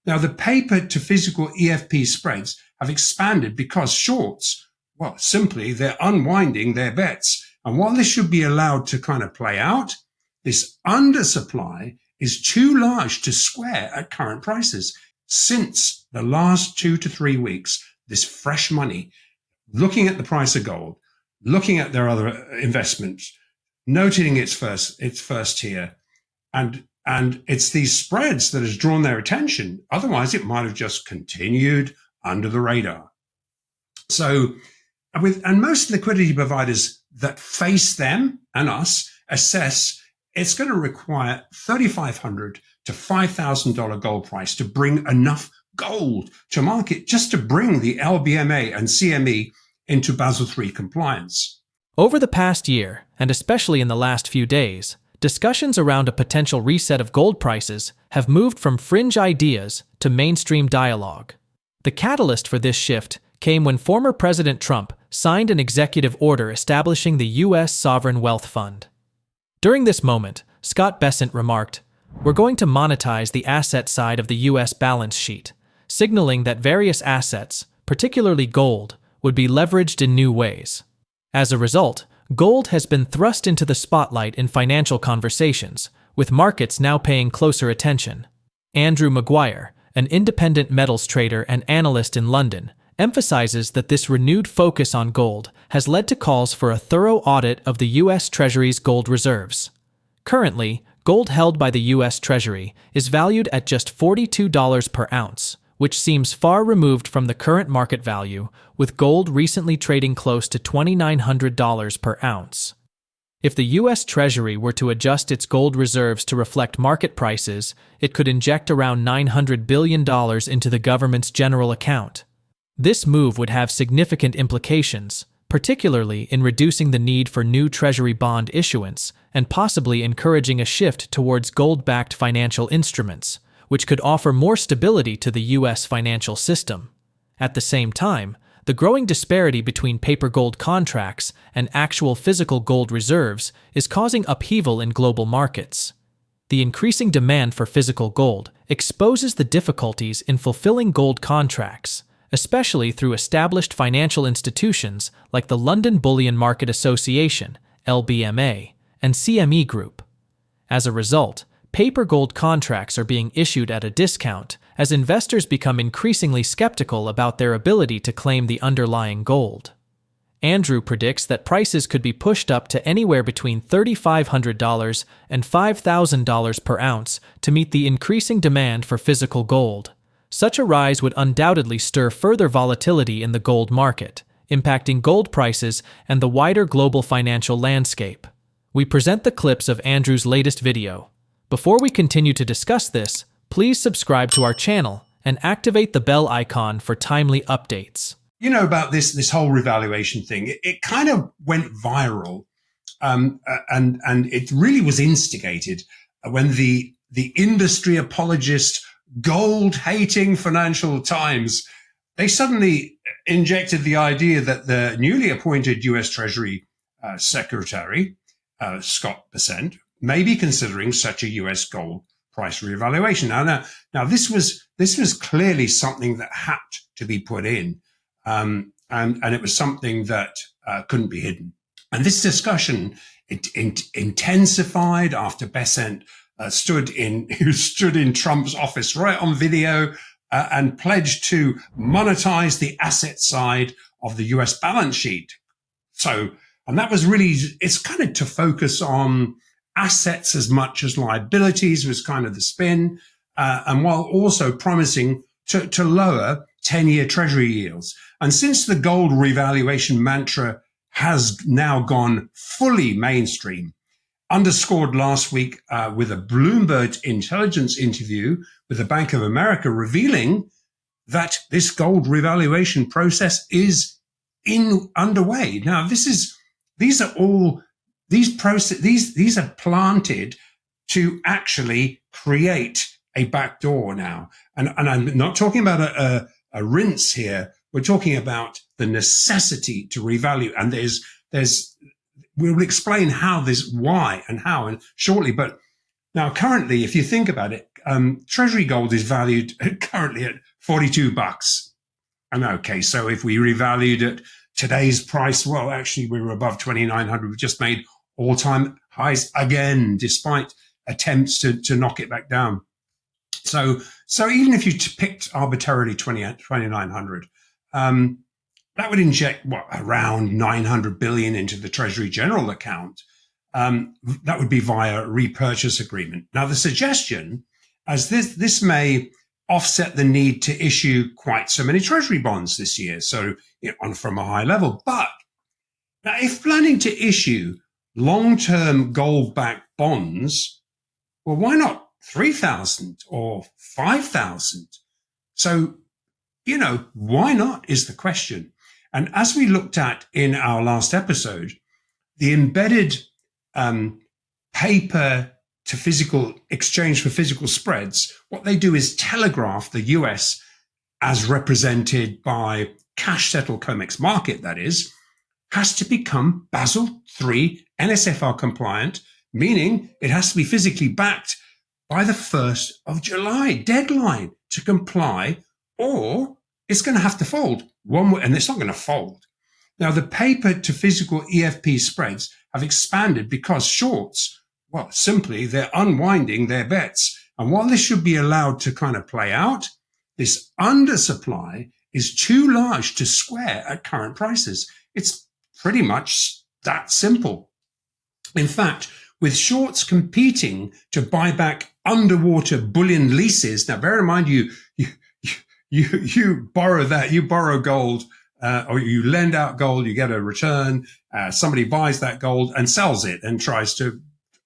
Now, the paper to physical EFP spreads have expanded because shorts, well, simply they're unwinding their bets. And while this should be allowed to kind of play out, this undersupply is too large to square at current prices. Since the last 2 to 3 weeks, this fresh money, looking at the price of gold, looking at their other investments, noting its first tier, and it's these spreads that has drawn their attention. Otherwise, it might have just continued under the radar. So, and most liquidity providers that face them and us assess it's going to require $3,500 to $5,000 gold price to bring enough gold to market just to bring the LBMA and CME into Basel III compliance. Over the past year, and especially in the last few days, discussions around a potential reset of gold prices have moved from fringe ideas to mainstream dialogue. The catalyst for this shift came when former President Trump signed an executive order establishing the U.S. Sovereign Wealth Fund. During this moment, Scott Bessent remarked, "We're going to monetize the asset side of the U.S. balance sheet," signaling that various assets, particularly gold, would be leveraged in new ways. As a result, gold has been thrust into the spotlight in financial conversations, with markets now paying closer attention. Andrew Maguire, an independent metals trader and analyst in London, emphasizes that this renewed focus on gold has led to calls for a thorough audit of the U.S. Treasury's gold reserves. Currently, gold held by the U.S. Treasury is valued at just $42 per ounce, which seems far removed from the current market value, with gold recently trading close to $2,900 per ounce. If the U.S. Treasury were to adjust its gold reserves to reflect market prices, it could inject around $900 billion into the government's general account. This move would have significant implications, particularly in reducing the need for new Treasury bond issuance and possibly encouraging a shift towards gold-backed financial instruments, which could offer more stability to the U.S. financial system. At the same time, the growing disparity between paper gold contracts and actual physical gold reserves is causing upheaval in global markets. The increasing demand for physical gold exposes the difficulties in fulfilling gold contracts, especially through established financial institutions like the London Bullion Market Association, LBMA, and CME Group. As a result, paper gold contracts are being issued at a discount as investors become increasingly skeptical about their ability to claim the underlying gold. Andrew predicts that prices could be pushed up to anywhere between $3,500 and $5,000 per ounce to meet the increasing demand for physical gold. Such a rise would undoubtedly stir further volatility in the gold market, impacting gold prices and the wider global financial landscape. We present the clips of Andrew's latest video. Before we continue to discuss this, please subscribe to our channel and activate the bell icon for timely updates. You know about this whole revaluation thing. It kind of went viral, and it really was instigated when the industry apologist, gold-hating Financial Times, they suddenly injected the idea that the newly appointed U.S. Treasury Secretary, Scott Bessent, may be considering such a U.S. gold price reevaluation. Now this was clearly something that had to be put in, and it was something that couldn't be hidden. And this discussion intensified after Bessent stood in Trump's office right on video and pledged to monetize the asset side of the U.S. balance sheet. And that was really, it's kind of to focus on assets as much as liabilities was kind of the spin, and while also promising to lower 10-year Treasury yields. And since the gold revaluation mantra has now gone fully mainstream, underscored last week with a Bloomberg intelligence interview with the Bank of America revealing that this gold revaluation process is underway. Now, these are planted to actually create a backdoor now. And I'm not talking about a rinse here. We're talking about the necessity to revalue. And we'll explain why and how shortly. But now currently, if you think about it, Treasury gold is valued currently at $42. And okay, so if we revalued at today's price, well, actually we were above 2,900. We've just made all-time highs again, despite attempts to knock it back down. So even if you picked arbitrarily 2,900, that would inject around 900 billion into the Treasury general account. That would be via repurchase agreement. Now, the suggestion, as this may offset the need to issue quite so many Treasury bonds this year, so from a high level. But now, if planning to issue long-term gold-backed bonds, well, why not 3,000 or 5,000? So, why not is the question. And as we looked at in our last episode, the embedded paper to physical exchange for physical spreads, what they do is telegraph the US as represented by cash settled COMEX market, that is, has to become Basel III NSFR compliant, meaning it has to be physically backed by the 1st of July, deadline to comply, or it's going to have to fold. And it's not going to fold. Now, the paper to physical EFP spreads have expanded because shorts, well, simply they're unwinding their bets. And while this should be allowed to kind of play out, this undersupply is too large to square at current prices. It's pretty much that simple. In fact, with shorts competing to buy back underwater bullion leases, now bear in mind you borrow gold, or you lend out gold, you get a return, somebody buys that gold and sells it and tries to,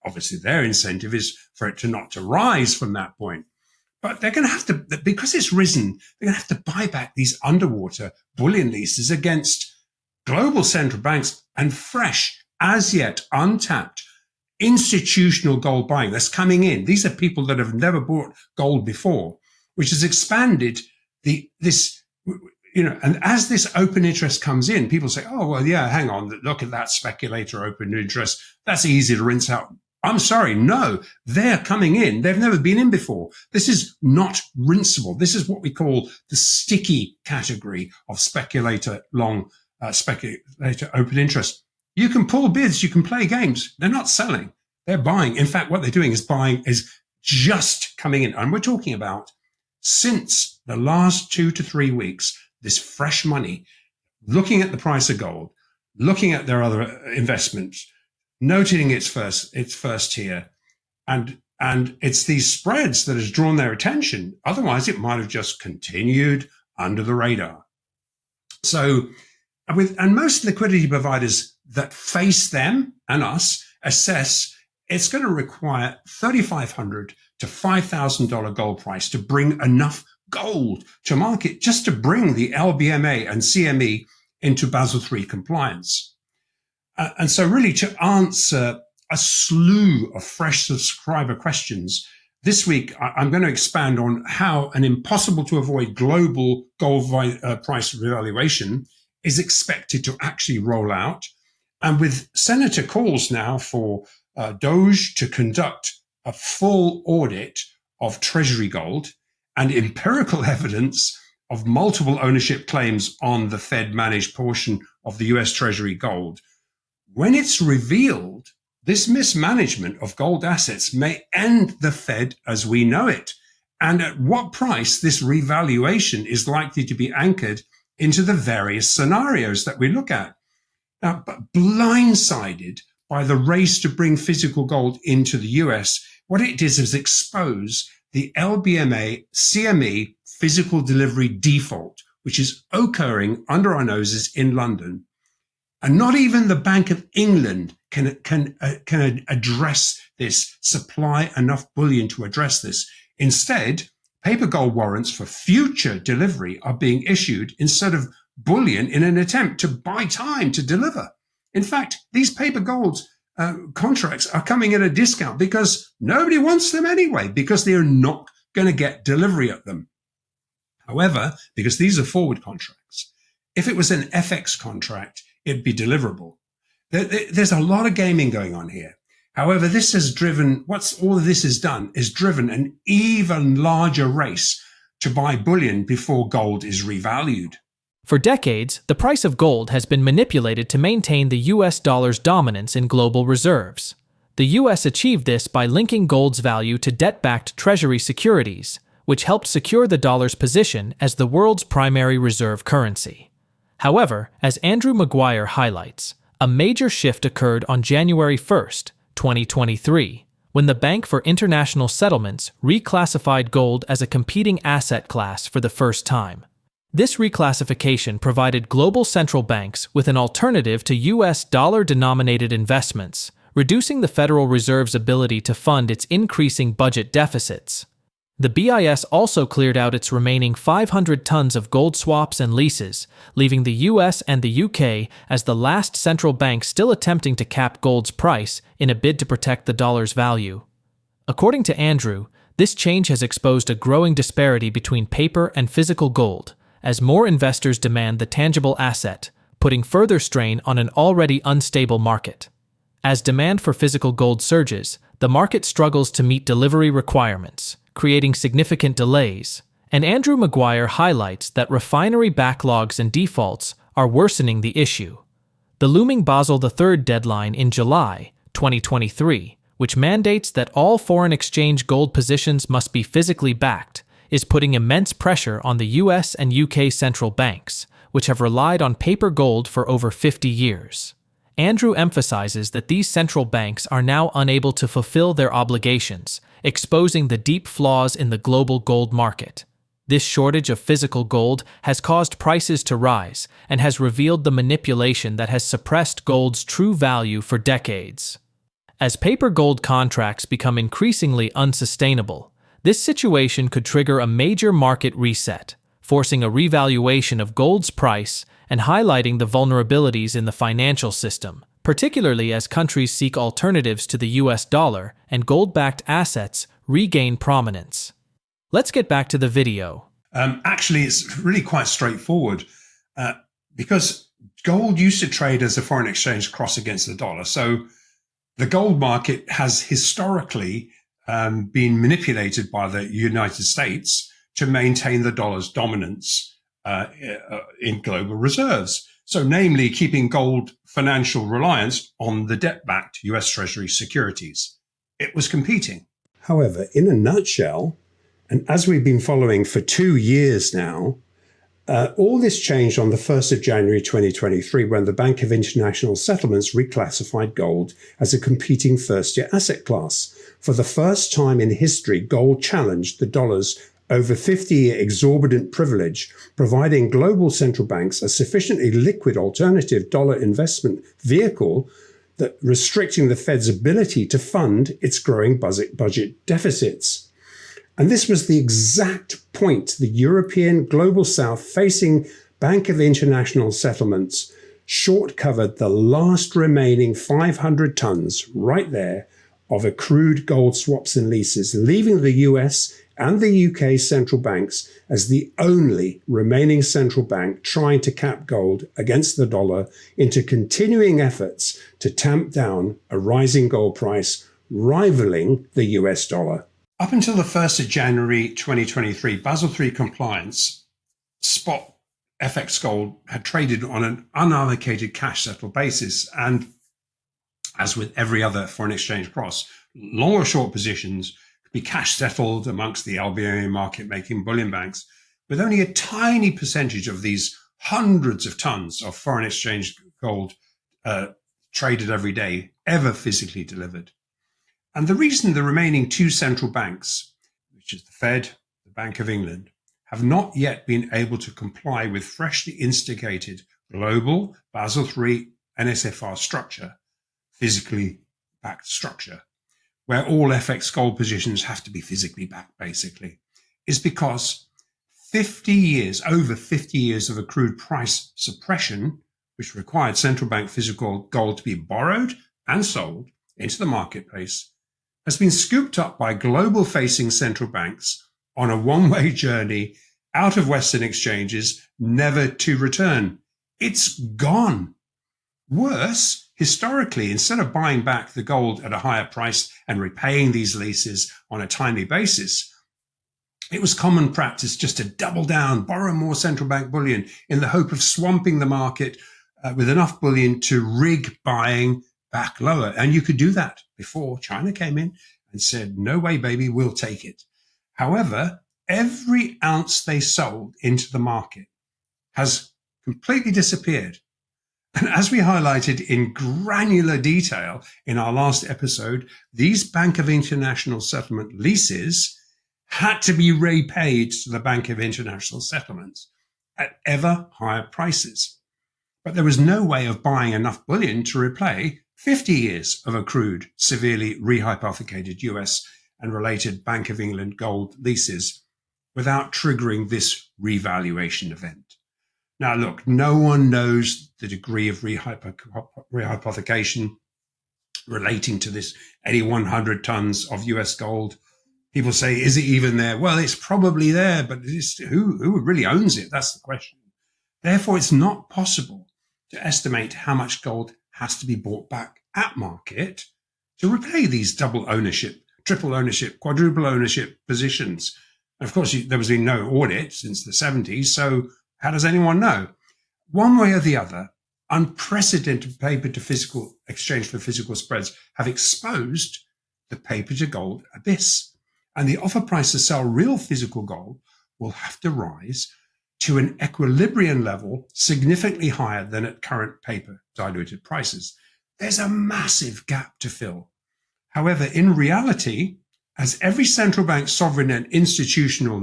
obviously their incentive is for it not to rise from that point. But they're going to have to, because it's risen, they're going to have to buy back these underwater bullion leases against global central banks and fresh, as yet untapped, institutional gold buying that's coming in. These are people that have never bought gold before, which has expanded and as this open interest comes in, people say, oh, well, yeah, hang on, look at that speculator open interest. That's easy to rinse out. I'm sorry, no, they're coming in. They've never been in before. This is not rinsable. This is what we call the sticky category of speculator open interest. You can pull bids, you can play games. They're not selling, they're buying. In fact, what they're doing is just coming in. And we're talking about since the last 2 to 3 weeks, this fresh money, looking at the price of gold, looking at their other investments, noting its first tier, and it's these spreads that has drawn their attention. Otherwise, it might have just continued under the radar. So, and most liquidity providers that face them and us assess it's going to require $3,500 to $5,000 gold price to bring enough gold to market just to bring the LBMA and CME into Basel III compliance. And so really to answer a slew of fresh subscriber questions, this week I'm going to expand on how an impossible to avoid global gold price revaluation is expected to actually roll out. And with Senator calls now for Doge to conduct a full audit of Treasury gold and empirical evidence of multiple ownership claims on the Fed-managed portion of the US Treasury gold, when it's revealed, this mismanagement of gold assets may end the Fed as we know it. And at what price this revaluation is likely to be anchored into the various scenarios that we look at. Now, but blindsided by the race to bring physical gold into the US, what it does is expose the LBMA CME physical delivery default, which is occurring under our noses in London. And not even the Bank of England can address this, supply enough bullion to address this. Instead, paper gold warrants for future delivery are being issued instead of bullion in an attempt to buy time to deliver. In fact, these paper gold contracts are coming at a discount because nobody wants them anyway, because they're not going to get delivery at them. However, because these are forward contracts, if it was an FX contract, it'd be deliverable. There's a lot of gaming going on here. However, all of this has done is driven an even larger race to buy bullion before gold is revalued. For decades, the price of gold has been manipulated to maintain the US dollar's dominance in global reserves. The US achieved this by linking gold's value to debt-backed Treasury securities, which helped secure the dollar's position as the world's primary reserve currency. However, as Andrew Maguire highlights, a major shift occurred on January 1, 2023, when the Bank for International Settlements reclassified gold as a competing asset class for the first time. This reclassification provided global central banks with an alternative to US dollar-denominated investments, reducing the Federal Reserve's ability to fund its increasing budget deficits. The BIS also cleared out its remaining 500 tons of gold swaps and leases, leaving the US and the UK as the last central bank still attempting to cap gold's price in a bid to protect the dollar's value. According to Andrew, this change has exposed a growing disparity between paper and physical gold, as more investors demand the tangible asset, putting further strain on an already unstable market. As demand for physical gold surges, the market struggles to meet delivery requirements, creating significant delays, and Andrew Maguire highlights that refinery backlogs and defaults are worsening the issue. The looming Basel III deadline in July 2023, which mandates that all foreign exchange gold positions must be physically backed, is putting immense pressure on the US and UK central banks, which have relied on paper gold for over 50 years. Andrew emphasizes that these central banks are now unable to fulfill their obligations, exposing the deep flaws in the global gold market. This shortage of physical gold has caused prices to rise and has revealed the manipulation that has suppressed gold's true value for decades. As paper gold contracts become increasingly unsustainable, this situation could trigger a major market reset, forcing a revaluation of gold's price and highlighting the vulnerabilities in the financial system, particularly as countries seek alternatives to the US dollar and gold-backed assets regain prominence. Let's get back to the video. Actually, it's really quite straightforward because gold used to trade as a foreign exchange cross against the dollar. So the gold market has historically been manipulated by the United States to maintain the dollar's dominance in global reserves. So namely, keeping gold financial reliance on the debt-backed US Treasury securities. It was competing. However, in a nutshell, and as we've been following for 2 years now, all this changed on the 1st of January 2023 when the Bank of International Settlements reclassified gold as a competing first-year asset class. For the first time in history, gold challenged the dollar's over 50-year exorbitant privilege, providing global central banks a sufficiently liquid alternative dollar investment vehicle that restricting the Fed's ability to fund its growing budget deficits. And this was the exact point the European Global South facing Bank of International Settlements short-covered the last remaining 500 tons right there of accrued gold swaps and leases, leaving the US and the UK central banks as the only remaining central bank trying to cap gold against the dollar into continuing efforts to tamp down a rising gold price rivaling the US dollar. Up until the 1st of January 2023, Basel III compliance, spot FX gold had traded on an unallocated cash settled basis. And as with every other foreign exchange cross, long or short positions could be cash settled amongst the Albanian market making bullion banks, with only a tiny percentage of these hundreds of tons of foreign exchange gold traded every day ever physically delivered. And the reason the remaining two central banks, which is the Fed, the Bank of England, have not yet been able to comply with freshly instigated global Basel III NSFR structure, physically backed structure, where all FX gold positions have to be physically backed, basically, is because over 50 years of accrued price suppression, which required central bank physical gold to be borrowed and sold into the marketplace, has been scooped up by global-facing central banks on a one-way journey out of Western exchanges, never to return. It's gone. Worse, Historically, instead of buying back the gold at a higher price and repaying these leases on a timely basis, it was common practice just to double down, borrow more central bank bullion in the hope of swamping the market with enough bullion to rig buying back lower. And you could do that before China came in and said, no way, baby, we'll take it. However, every ounce they sold into the market has completely disappeared. And as we highlighted in granular detail in our last episode, these Bank of International Settlement leases had to be repaid to the Bank of International Settlements at ever higher prices. But there was no way of buying enough bullion to repay 50 years of accrued, severely rehypothecated US and related Bank of England gold leases without triggering this revaluation event. Now, look, no one knows the degree of rehypothecation relating to this 100 tons of US gold. People say, is it even there? Well, it's probably there, but who really owns it? That's the question. Therefore, it's not possible to estimate how much gold has to be bought back at market to repay these double ownership, triple ownership, quadruple ownership positions. And of course, there was no audit since the 70s, so how does anyone know? One way or the other, unprecedented paper to physical exchange for physical spreads have exposed the paper to gold abyss. And the offer price to sell real physical gold will have to rise to an equilibrium level significantly higher than at current paper diluted prices. There's a massive gap to fill. However, in reality, as every central bank, sovereign and institutional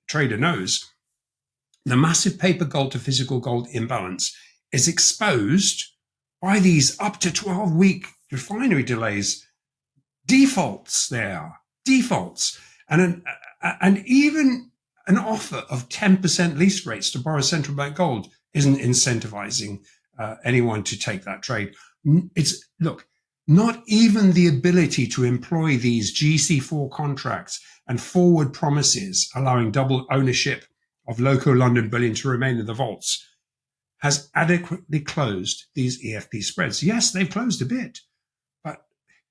trader knows, the massive paper gold to physical gold imbalance is exposed by these up to 12-week refinery delays. Defaults and even an offer of 10% lease rates to borrow central bank gold isn't incentivizing anyone to take that trade. Not even the ability to employ these GC4 contracts and forward promises allowing double ownership of local London bullion to remain in the vaults has adequately closed these EFP spreads. Yes, they've closed a bit, but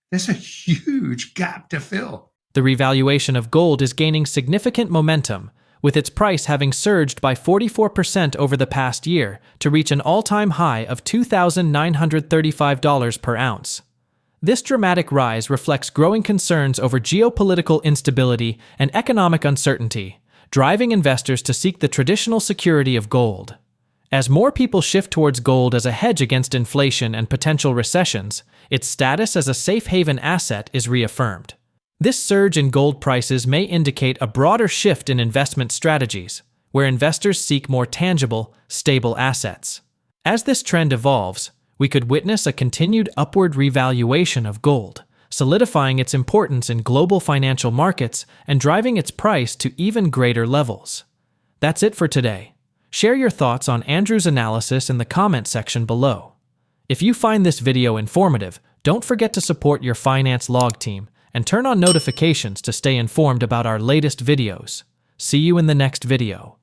there's a huge gap to fill. The revaluation of gold is gaining significant momentum, with its price having surged by 44% over the past year to reach an all-time high of $2,935 per ounce. This dramatic rise reflects growing concerns over geopolitical instability and economic uncertainty, driving investors to seek the traditional security of gold. As more people shift towards gold as a hedge against inflation and potential recessions, its status as a safe haven asset is reaffirmed. This surge in gold prices may indicate a broader shift in investment strategies, where investors seek more tangible, stable assets. As this trend evolves, we could witness a continued upward revaluation of gold, solidifying its importance in global financial markets and driving its price to even greater levels. That's it for today. Share your thoughts on Andrew's analysis in the comment section below. If you find this video informative, don't forget to support your finance log team and turn on notifications to stay informed about our latest videos. See you in the next video.